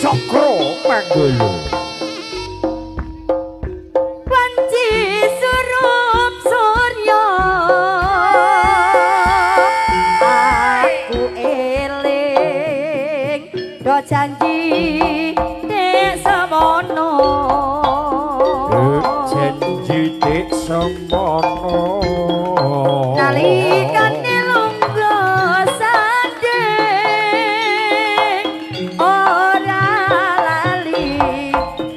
Cokro Manggolo Panci surup surya aku eling do janji dek semono janji dek semono nalikane lungguh sanding ora lali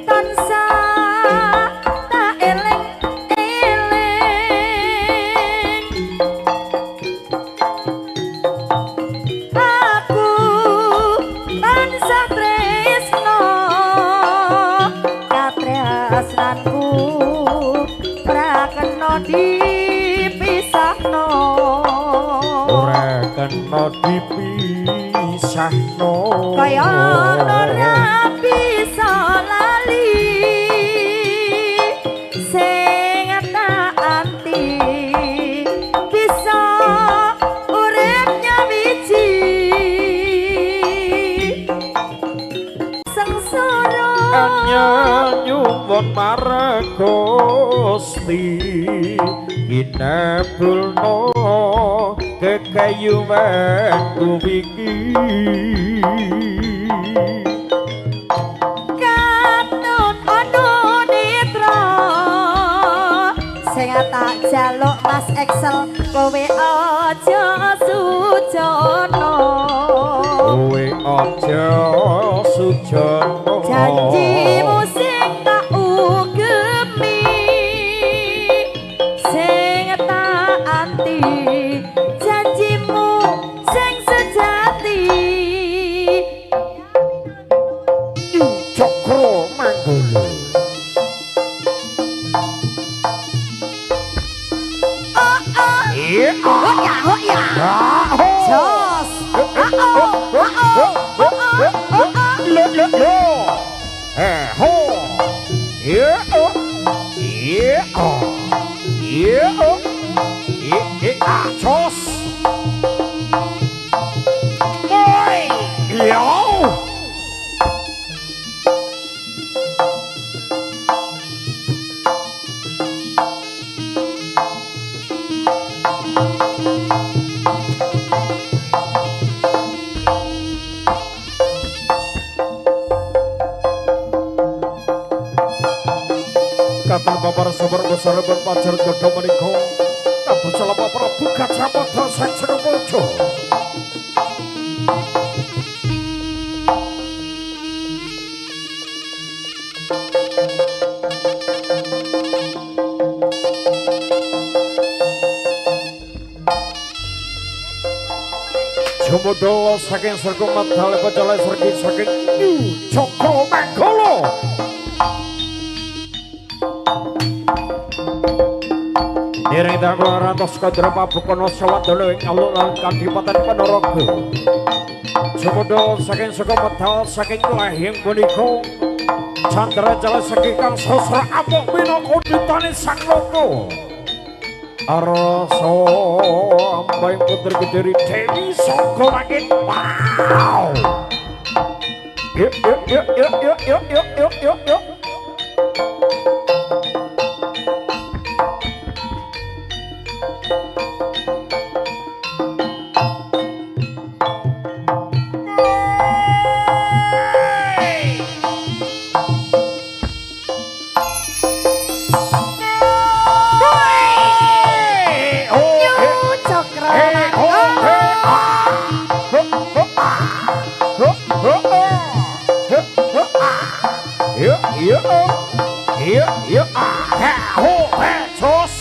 tansah tak eling-eling aku tansah tresno katresnanku ora kena dipisahno ora kena dipisahno kaya ora bisa lali sing tak anti bisa urip nyawiji sengsara nyuwun marang Gusti inebulno kekayuwanku iki katut ono nitra sing tak jaluk Mas Excel kowe aja sujono kowe aja sujono janjimu sing tak ugemi sing tak anti janjimu sing sejati Cokro Manggolo ya jos katon babar sabar besar berpacar jodoh menika kabeh selama Prabu Gajahmada sang Senopati Jomodo saking sergung madhale pacale sergi saking Cokro Manggolo Dereng dawa rantos kadra pabukono sawadana ing alun-alun Kadipaten Ponorogo. Jomodo saking saka medal saking lahing punika Chandra Jala saking kang sasra amuk minangka ditane sang loka. Arasa ambaing puter kediri Dewi saka langit. Wow. Yuk. Yuk, ho, sos.